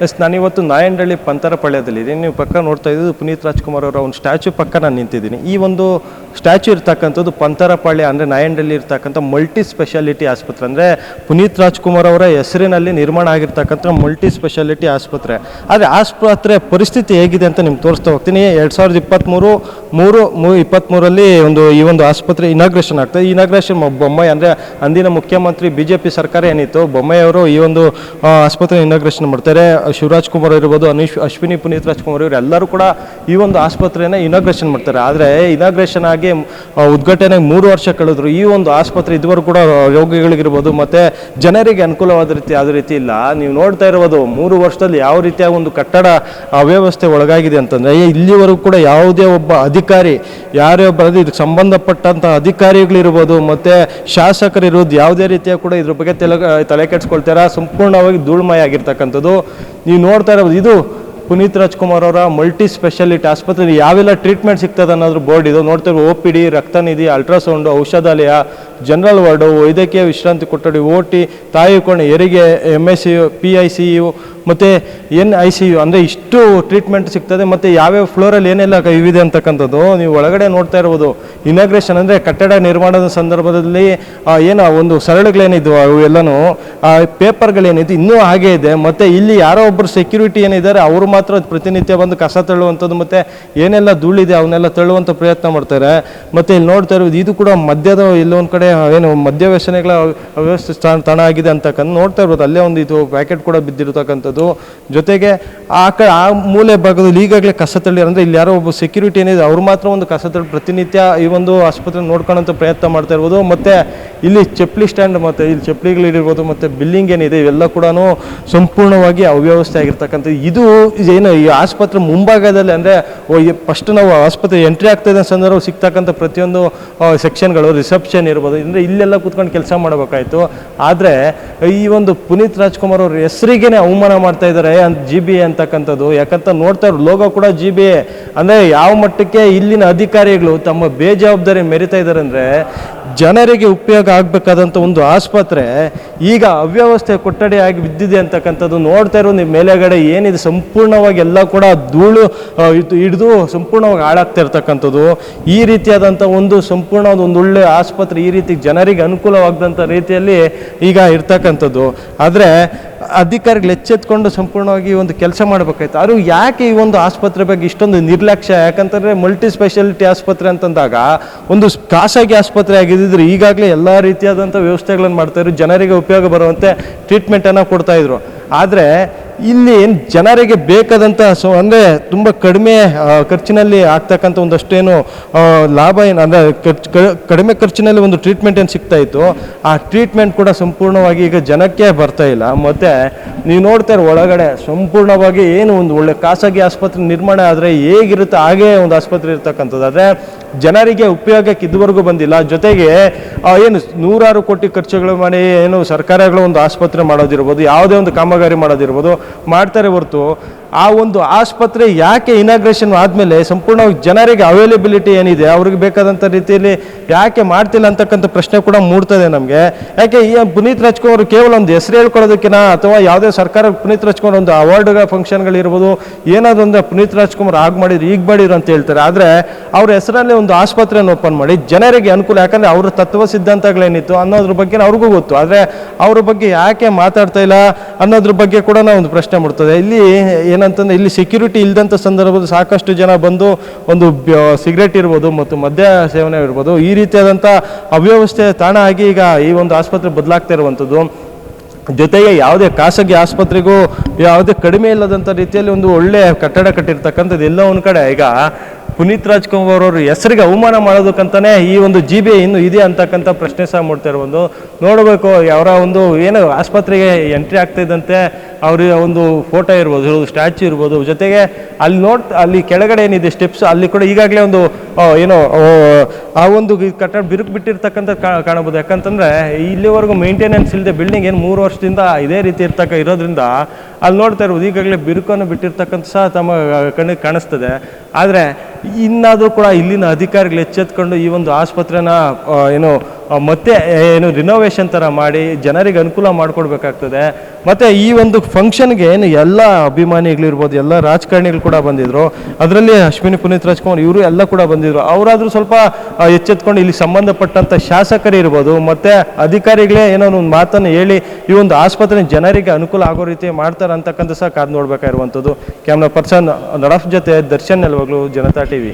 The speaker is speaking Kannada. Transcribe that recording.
ಎಸ್, ನಾನಿವತ್ತು ನಾಯಂಡಹಳ್ಳಿ ಪಂತರಪಾಳ್ಯದಲ್ಲಿದ್ದೀನಿ. ನೀವು ಪಕ್ಕ ನೋಡ್ತಾ ಇದ್ದು ಪುನೀತ್ ರಾಜ್ಕುಮಾರ್ ಅವರ ಒಂದು ಸ್ಟ್ಯಾಚು ಪಕ್ಕ ನಾನು ನಿಂತಿದ್ದೀನಿ. ಈ ಒಂದು ಸ್ಟ್ಯಾಚು ಇರ್ತಕ್ಕಂಥದ್ದು ಪಂತರಪಾಳ್ಯ ಅಂದರೆ ನಾಯಂಡಹಳ್ಳಿ ಇರ್ತಕ್ಕಂಥ ಮಲ್ಟಿ ಸ್ಪೆಷಾಲಿಟಿ ಆಸ್ಪತ್ರೆ. ಅಂದರೆ ಪುನೀತ್ ರಾಜ್ಕುಮಾರ್ ಅವರ ಹೆಸರಿನಲ್ಲಿ ನಿರ್ಮಾಣ ಆಗಿರ್ತಕ್ಕಂಥ ಮಲ್ಟಿ ಸ್ಪೆಷಾಲಿಟಿ ಆಸ್ಪತ್ರೆ. ಆದರೆ ಆಸ್ಪತ್ರೆ ಪರಿಸ್ಥಿತಿ ಹೇಗಿದೆ ಅಂತ ನಿಮ್ಗೆ ತೋರಿಸ್ತಾ ಹೋಗ್ತೀನಿ. 2023ರಲ್ಲಿ ಈ ಒಂದು ಆಸ್ಪತ್ರೆ ಇನಾಗ್ರೇಷನ್ ಆಗ್ತದೆ. ಈ ಇನಾಗ್ರೇಷನ್ ಬೊಮ್ಮಾಯಿ ಅಂದರೆ ಅಂದಿನ ಮುಖ್ಯಮಂತ್ರಿ BJP ಸರ್ಕಾರ ಏನಿತ್ತು, ಬೊಮ್ಮಾಯಿ ಅವರು ಈ ಒಂದು ಆಸ್ಪತ್ರೆ ಇನಾಗ್ರೇಷನ್ ಮಾಡ್ತಾರೆ. ಶಿವರಾಜ್ ಕುಮಾರ್ ಇರ್ಬೋದು, ಅಶ್ವಿನಿ ಪುನೀತ್ ರಾಜ್ಕುಮಾರ್ ಇವರು ಎಲ್ಲರೂ ಕೂಡ ಈ ಒಂದು ಆಸ್ಪತ್ರೆಯನ್ನು ಇನಾಗ್ರೇಷನ್ ಮಾಡ್ತಾರೆ. ಆದರೆ ಇನಾಗ್ರೇಷನ್ ಆಗಿ ಉದ್ಘಾಟನೆಗೆ 3 ವರ್ಷ ಕಳೆದ್ರು. ಈ ಒಂದು ಆಸ್ಪತ್ರೆ ಇದುವರೆಗೂ ಕೂಡ ರೋಗಿಗಳಿಗಿರ್ಬೋದು ಮತ್ತು ಜನರಿಗೆ ಅನುಕೂಲವಾದ ರೀತಿ ಇಲ್ಲ. ನೀವು ನೋಡ್ತಾ ಇರ್ಬೋದು 3 ವರ್ಷದಲ್ಲಿ ಯಾವ ರೀತಿಯ ಒಂದು ಕಟ್ಟಡ ಅವ್ಯವಸ್ಥೆ ಒಳಗಾಗಿದೆ ಅಂತಂದರೆ, ಇಲ್ಲಿವರೆಗೂ ಕೂಡ ಯಾವುದೇ ಒಬ್ಬ ಅಧಿಕಾರಿ, ಯಾರೇ ಒಬ್ಬ ಇದಕ್ಕೆ ಸಂಬಂಧಪಟ್ಟಂಥ ಅಧಿಕಾರಿಗಳಿರ್ಬೋದು ಮತ್ತು ಶಾಸಕರಿರ್ಬೋದು ಯಾವುದೇ ರೀತಿಯ ಕೂಡ ಇದ್ರ ಬಗ್ಗೆ ತಲೆ ಕೆಡಿಸ್ಕೊಳ್ತಾರ. ಸಂಪೂರ್ಣವಾಗಿ ಧೂಳ್ಮಯ ಆಗಿರ್ತಕ್ಕಂಥದ್ದು ನೀವು ನೋಡ್ತಾ ಇರೋದು. ಇದು ಪುನೀತ್ ರಾಜ್ಕುಮಾರ್ ಅವರ ಮಲ್ಟಿ ಸ್ಪೆಷಾಲಿಟಿ ಆಸ್ಪತ್ರೆ. ಯಾವೆಲ್ಲ ಟ್ರೀಟ್ಮೆಂಟ್ ಸಿಗ್ತದೆ ಅನ್ನೋದ್ರ ಬೋರ್ಡ್ ಇದು ನೋಡ್ತಾ ಇರೋ. OPD, ರಕ್ತನಿಧಿ, ಅಲ್ಟ್ರಾಸೌಂಡು, ಔಷಧಾಲಯ, ಜನರಲ್ ವಾರ್ಡು, ವೈದ್ಯಕೀಯ ವಿಶ್ರಾಂತಿ ಕೊಠಡಿ, OT, ತಾಯಿ ಕೋಣೆ, ಹೆರಿಗೆ, MICU, PICU ಮತ್ತು NICU ಅಂದರೆ ಇಷ್ಟು ಟ್ರೀಟ್ಮೆಂಟ್ ಸಿಗ್ತದೆ. ಮತ್ತು ಯಾವ್ಯಾವ ಫ್ಲೋರಲ್ಲಿ ಏನೆಲ್ಲ ಇವಿದೆ ಅಂತಕ್ಕಂಥದ್ದು ನೀವು ಒಳಗಡೆ ನೋಡ್ತಾ ಇರ್ಬೋದು. ಇನಾಗ್ರೇಷನ್ ಅಂದರೆ ಕಟ್ಟಡ ನಿರ್ಮಾಣದ ಸಂದರ್ಭದಲ್ಲಿ ಏನೋ ಒಂದು ಸರಳುಗಳೇನಿದ್ವು ಅವೆಲ್ಲನೂ ಪೇಪರ್ಗಳೇನಿದ್ದು ಇನ್ನೂ ಹಾಗೇ ಇದೆ. ಮತ್ತು ಇಲ್ಲಿ ಯಾರೋ ಒಬ್ಬರು ಸೆಕ್ಯೂರಿಟಿ ಏನಿದ್ದಾರೆ ಅವರು ಮಾತ್ರ ಪ್ರತಿನಿತ್ಯ ಬಂದು ಕಸ ತಳ್ಳುವಂಥದ್ದು ಮತ್ತು ಏನೆಲ್ಲ ಧೂಳಿದೆ ಅವನ್ನೆಲ್ಲ ತಳ್ಳುವಂಥ ಪ್ರಯತ್ನ ಮಾಡ್ತಾರೆ. ಮತ್ತು ಇಲ್ಲಿ ನೋಡ್ತಾ ಇರೋದು ಇದು ಕೂಡ ಮದ್ಯದ ಇಲ್ಲೊಂದು ಕಡೆ ಏನು ಮದ್ಯ ವ್ಯಸನಗಳ ಅವ್ಯವಸ್ಥೆ ತಾಣ ಆಗಿದೆ ಅಂತಕ್ಕಂಥ ನೋಡ್ತಾ ಇರ್ಬೋದು. ಅಲ್ಲೇ ಒಂದು ಇದು ಪ್ಯಾಕೆಟ್ ಕೂಡ ಬಿದ್ದಿರತಕ್ಕಂಥದ್ದು. ಜೊತೆಗೆ ಆ ಮೂಲೆ ಭಾಗದಲ್ಲಿ ಈಗಾಗಲೇ ಕಸ ತಳ್ಳಿ ಅಂದರೆ ಇಲ್ಲಿ ಯಾರೋ ಒಬ್ಬ ಸೆಕ್ಯೂರಿಟಿ ಏನಿದೆ ಅವ್ರು ಮಾತ್ರ ಒಂದು ಕಸ ತಳ್ಳಿ ಪ್ರತಿನಿತ್ಯ ಈ ಒಂದು ಆಸ್ಪತ್ರೆ ನೋಡ್ಕೊಳ್ಳೋಂಥ ಪ್ರಯತ್ನ ಮಾಡ್ತಾ ಇರ್ಬೋದು. ಮತ್ತು ಇಲ್ಲಿ ಚಪ್ಪಲಿ ಸ್ಟ್ಯಾಂಡ್ ಮತ್ತು ಇಲ್ಲಿ ಚಪ್ಪಲಿಗಳಿರ್ಬೋದು ಮತ್ತು ಬಿಲ್ಲಿಂಗ್ ಏನಿದೆ ಇವೆಲ್ಲ ಕೂಡ ಸಂಪೂರ್ಣವಾಗಿ ಅವ್ಯವಸ್ಥೆ ಆಗಿರ್ತಕ್ಕಂಥ. ಇದು ಏನು ಈ ಆಸ್ಪತ್ರೆ ಮುಂಭಾಗದಲ್ಲಿ ಅಂದರೆ ಫಸ್ಟ್ ನಾವು ಆಸ್ಪತ್ರೆ ಎಂಟ್ರಿ ಆಗ್ತಾ ಇದ್ದ ಸಂದರ್ಭ ಸಿಗ್ತಕ್ಕಂಥ ಪ್ರತಿಯೊಂದು ಸೆಕ್ಷನ್ಗಳು, ರಿಸೆಪ್ಷನ್ ಇರ್ಬೋದು, ಅಂದರೆ ಇಲ್ಲೆಲ್ಲ ಕೂತ್ಕೊಂಡು ಕೆಲಸ ಮಾಡಬೇಕಾಯ್ತು. ಆದರೆ ಈ ಒಂದು ಪುನೀತ್ ರಾಜ್ಕುಮಾರ್ ಅವ್ರ ಹೆಸರಿಗೇನೆ ಅವಮಾನ ಮಾಡ್ತಾ ಇದ್ದಾರೆ GBA ಅಂತಕ್ಕಂಥದ್ದು. ಯಾಕಂತ ನೋಡ್ತಾ ಇರೋ ಲೋಗೋ ಕೂಡ GBA. ಅಂದರೆ ಯಾವ ಮಟ್ಟಕ್ಕೆ ಇಲ್ಲಿನ ಅಧಿಕಾರಿಗಳು ತಮ್ಮ ಬೇಜವಾಬ್ದಾರಿ ಮೆರಿತಾ ಇದ್ದಾರೆ ಅಂದರೆ, ಜನರಿಗೆ ಉಪಯೋಗ ಆಗಬೇಕಾದಂಥ ಒಂದು ಆಸ್ಪತ್ರೆ ಈಗ ಅವ್ಯವಸ್ಥೆ ಕೊಠಡಿ ಆಗಿ ಬಿದ್ದಿದೆ ಅಂತಕ್ಕಂಥದ್ದು ನೋಡ್ತಾ ಇರೋ. ನೀವು ಮೇಲೆಗಡೆ ಏನಿದೆ ಸಂಪೂರ್ಣವಾಗಿ ಎಲ್ಲ ಕೂಡ ಧೂಳು ಹಿಡಿದು ಸಂಪೂರ್ಣವಾಗಿ ಹಾಳಾಗ್ತಾ ಇರ್ತಕ್ಕಂಥದ್ದು. ಈ ರೀತಿಯಾದಂಥ ಒಂದು ಸಂಪೂರ್ಣವಾದ ಒಂದು ಒಳ್ಳೆ ಆಸ್ಪತ್ರೆ ಈ ರೀತಿ ಜನರಿಗೆ ಅನುಕೂಲವಾಗದಂಥ ರೀತಿಯಲ್ಲಿ ಈಗ ಇರ್ತಕ್ಕಂಥದ್ದು. ಆದರೆ ಅಧಿಕಾರಿಗಳು ಎಚ್ಚೆತ್ಕೊಂಡು ಸಂಪೂರ್ಣವಾಗಿ ಒಂದು ಕೆಲಸ ಮಾಡಬೇಕಾಯ್ತು. ಅವರು ಯಾಕೆ ಈ ಒಂದು ಆಸ್ಪತ್ರೆ ಬಗ್ಗೆ ಇಷ್ಟೊಂದು ನಿರ್ಲಕ್ಷ್ಯ? ಯಾಕಂತಂದರೆ ಮಲ್ಟಿ ಸ್ಪೆಷಾಲಿಟಿ ಆಸ್ಪತ್ರೆ ಅಂತಂದಾಗ ಒಂದು ಖಾಸಗಿ ಆಸ್ಪತ್ರೆ ಆಗಿದ್ದರೆ ಈಗಾಗಲೇ ಎಲ್ಲ ರೀತಿಯಾದಂಥ ವ್ಯವಸ್ಥೆಗಳನ್ನು ಮಾಡ್ತಾಯಿದ್ರು, ಜನರಿಗೆ ಉಪಯೋಗ ಬರುವಂತೆ ಟ್ರೀಟ್ಮೆಂಟನ್ನು ಕೊಡ್ತಾಯಿದ್ರು. ಆದರೆ ಇಲ್ಲಿ ಏನು ಜನರಿಗೆ ಬೇಕಾದಂಥ ಅಂದರೆ ತುಂಬ ಕಡಿಮೆ ಖರ್ಚಿನಲ್ಲಿ ಆಗ್ತಕ್ಕಂಥ ಒಂದಷ್ಟೇನು ಲಾಭ ಏನು ಅಂದರೆ ಕಡಿಮೆ ಖರ್ಚಿನಲ್ಲಿ ಒಂದು ಟ್ರೀಟ್ಮೆಂಟ್ ಏನು ಸಿಗ್ತಾಯಿತ್ತು, ಆ ಟ್ರೀಟ್ಮೆಂಟ್ ಕೂಡ ಸಂಪೂರ್ಣವಾಗಿ ಈಗ ಜನಕ್ಕೆ ಬರ್ತಾ ಇಲ್ಲ. ಮತ್ತು ನೀವು ನೋಡ್ತಾ ಇರೋ ಒಳಗಡೆ ಸಂಪೂರ್ಣವಾಗಿ ಏನು ಒಂದು ಒಳ್ಳೆ ಖಾಸಗಿ ಆಸ್ಪತ್ರೆ ನಿರ್ಮಾಣ ಆದರೆ ಹೇಗಿರುತ್ತೆ ಹಾಗೇ ಒಂದು ಆಸ್ಪತ್ರೆ ಇರ್ತಕ್ಕಂಥದ್ದು. ಆದರೆ ಜನರಿಗೆ ಉಪಯೋಗಕ್ಕೆ ಇದುವರೆಗೂ ಬಂದಿಲ್ಲ. ಜೊತೆಗೆ ಏನು 100 ಕೋಟಿ ಖರ್ಚುಗಳು ಮಾಡಿ ಏನು ಸರ್ಕಾರಗಳು ಒಂದು ಆಸ್ಪತ್ರೆ ಮಾಡೋದಿರ್ಬೋದು, ಯಾವುದೇ ಒಂದು ಕಾಮಗಾರಿ ಮಾಡೋದಿರ್ಬೋದು ಮಾಡ್ತಾರೆ ಹೊರತು ಆ ಒಂದು ಆಸ್ಪತ್ರೆ ಯಾಕೆ ಇನಾಗ್ರೇಷನ್ ಆದಮೇಲೆ ಸಂಪೂರ್ಣವಾಗಿ ಜನರಿಗೆ ಅವೈಲೇಬಿಲಿಟಿ ಏನಿದೆ ಅವ್ರಿಗೆ ಬೇಕಾದಂಥ ರೀತಿಯಲ್ಲಿ ಯಾಕೆ ಮಾಡ್ತಿಲ್ಲ ಅಂತಕ್ಕಂಥ ಪ್ರಶ್ನೆ ಕೂಡ ಮೂಡ್ತದೆ ನಮಗೆ. ಯಾಕೆ ಈ ಪುನೀತ್ ರಾಜ್ಕುಮಾರ್ ಕೇವಲ ಒಂದು ಹೆಸರು ಹೇಳ್ಕೊಳ್ಳೋದಕ್ಕಿಂತ ಅಥವಾ ಯಾವುದೇ ಸರ್ಕಾರ ಪುನೀತ್ ರಾಜ್ಕುಮಾರ್ ಒಂದು ಅವಾರ್ಡ್ ಫಂಕ್ಷನ್ಗಳಿರ್ಬೋದು ಏನಾದ್ರು ಒಂದು ಪುನೀತ್ ರಾಜ್ಕುಮಾರ್ ಆಗ ಮಾಡಿದ್ರು ಈಗ ಮಾಡಿದ್ರು ಅಂತ ಹೇಳ್ತಾರೆ. ಆದರೆ ಅವ್ರ ಹೆಸರಲ್ಲಿ ಒಂದು ಆಸ್ಪತ್ರೆಯನ್ನು ಓಪನ್ ಮಾಡಿ ಜನರಿಗೆ ಅನುಕೂಲ, ಯಾಕಂದರೆ ಅವ್ರ ತತ್ವ ಸಿದ್ಧಾಂತಗಳೇನಿತ್ತು ಅನ್ನೋದ್ರ ಬಗ್ಗೆ ಅವ್ರಿಗೂ ಗೊತ್ತು. ಆದರೆ ಅವ್ರ ಬಗ್ಗೆ ಯಾಕೆ ಮಾತಾಡ್ತಾ ಇಲ್ಲ ಅನ್ನೋದ್ರ ಬಗ್ಗೆ ಕೂಡ ನಾವು ಒಂದು ಪ್ರಶ್ನೆ ಮಾಡ್ತದೆ. ಇಲ್ಲಿ ಏನಂತಂದ್ರೆ ಇಲ್ಲಿ ಸೆಕ್ಯೂರಿಟಿ ಇಲ್ಲದಂಥ ಸಂದರ್ಭದಲ್ಲಿ ಸಾಕಷ್ಟು ಜನ ಬಂದು ಒಂದು ಸಿಗರೇಟ್ ಇರ್ಬೋದು ಮತ್ತು ಮದ್ಯ ಸೇವನೆ ಇರ್ಬೋದು ಈ ರೀತಿಯಾದಂಥ ಅವ್ಯವಸ್ಥೆ ತಾಣ ಆಗಿ ಈಗ ಈ ಒಂದು ಆಸ್ಪತ್ರೆ ಬದಲಾಗ್ತಾ ಇರುವಂಥದ್ದು. ಜೊತೆಗೆ ಯಾವುದೇ ಖಾಸಗಿ ಆಸ್ಪತ್ರೆಗೂ ಯಾವುದೇ ಕಡಿಮೆ ಇಲ್ಲದಂಥ ರೀತಿಯಲ್ಲಿ ಒಂದು ಒಳ್ಳೆಯ ಕಟ್ಟಡ ಕಟ್ಟಿರ್ತಕ್ಕಂಥದ್ದು ಎಲ್ಲ ಒಂದು ಕಡೆ ಈಗ ಪುನೀತ್ ರಾಜ್ಕುಮಾರ್ ಅವ್ರ ಹೆಸರಿಗೆ ಅವಮಾನ ಮಾಡೋದಕ್ಕಂತಾನೆ ಈ ಒಂದು GBA ಇನ್ನೂ ಇದೆ ಅಂತಕ್ಕಂಥ ಪ್ರಶ್ನೆ ಸಹ ಮೂಡ್ತಾ ಇರ್ಬೋದು. ನೋಡಬೇಕು ಅವರ ಒಂದು ಏನು ಆಸ್ಪತ್ರೆಗೆ ಎಂಟ್ರಿ ಆಗ್ತಾಯಿದ್ದಂತೆ ಅವ್ರ ಒಂದು ಫೋಟೋ ಇರ್ಬೋದು, ಸ್ಟ್ಯಾಚು ಇರ್ಬೋದು, ಜೊತೆಗೆ ಅಲ್ಲಿ ಕೆಳಗಡೆ ಏನಿದೆ ಸ್ಟೆಪ್ಸ್ ಅಲ್ಲಿ ಕೂಡ ಈಗಾಗಲೇ ಒಂದು ಏನೋ ಆ ಒಂದು ಕಟ್ಟಡ ಬಿರುಕು ಬಿಟ್ಟಿರ್ತಕ್ಕಂಥ ಕಾಣಬಹುದು. ಯಾಕಂತಂದರೆ ಇಲ್ಲಿವರೆಗೂ ಮೇಂಟೆನೆನ್ಸ್ ಇಲ್ಲದೆ ಬಿಲ್ಡಿಂಗ್ ಏನು 3 ವರ್ಷದಿಂದ ಇದೇ ರೀತಿ ಇರೋದ್ರಿಂದ ಅಲ್ಲಿ ನೋಡ್ತಾ ಇರ್ಬೋದು ಈಗಾಗಲೇ ಬಿರುಕನ್ನು ಬಿಟ್ಟಿರ್ತಕ್ಕಂಥ ಸಹ ತಮ್ಮ ಕಣ್ಣಿಗೆ ಕಾಣಿಸ್ತದೆ. ಆದರೆ ಇನ್ನಾದರೂ ಕೂಡ ಇಲ್ಲಿನ ಅಧಿಕಾರಿಗಳು ಎಚ್ಚೆತ್ಕೊಂಡು ಈ ಒಂದು ಆಸ್ಪತ್ರೆನ ಮತ್ತೆ ರಿನೋವೇಷನ್ ಥರ ಮಾಡಿ ಜನರಿಗೆ ಅನುಕೂಲ ಮಾಡಿಕೊಡ್ಬೇಕಾಗ್ತದೆ. ಮತ್ತು ಈ ಒಂದು ಫಂಕ್ಷನ್ಗೆ ಎಲ್ಲ ಅಭಿಮಾನಿಗಳಿರ್ಬೋದು, ಎಲ್ಲ ರಾಜಕಾರಣಿಗಳು ಕೂಡ ಬಂದಿದ್ದರು. ಅದರಲ್ಲಿ ಅಶ್ವಿನಿ ಪುನೀತ್ ರಾಜ್ಕುಮಾರ್ ಇವರು ಎಲ್ಲ ಕೂಡ ಬಂದಿದ್ದರು. ಅವರಾದರೂ ಸ್ವಲ್ಪ ಎಚ್ಚೆತ್ಕೊಂಡು ಇಲ್ಲಿ ಸಂಬಂಧಪಟ್ಟಂಥ ಶಾಸಕರು ಇರ್ಬೋದು ಮತ್ತು ಅಧಿಕಾರಿಗಳೇ ಒಂದು ಮಾತನ್ನು ಹೇಳಿ ಈ ಒಂದು ಆಸ್ಪತ್ರೆ ಜನರಿಗೆ ಅನುಕೂಲ ಆಗೋ ರೀತಿ ಮಾಡ್ತಾರೆ ಅಂತಕ್ಕಂಥ ಸಹ ಕಾದು ನೋಡಬೇಕಾಗಿರುವಂಥದ್ದು. ಕ್ಯಾಮ್ರಾ ಪರ್ಸನ್ ನಡಫ್ ಜೊತೆ ದರ್ಶನ್ ನೆಲವಗ್ಲು, ಜನತಾ ಟಿವಿ.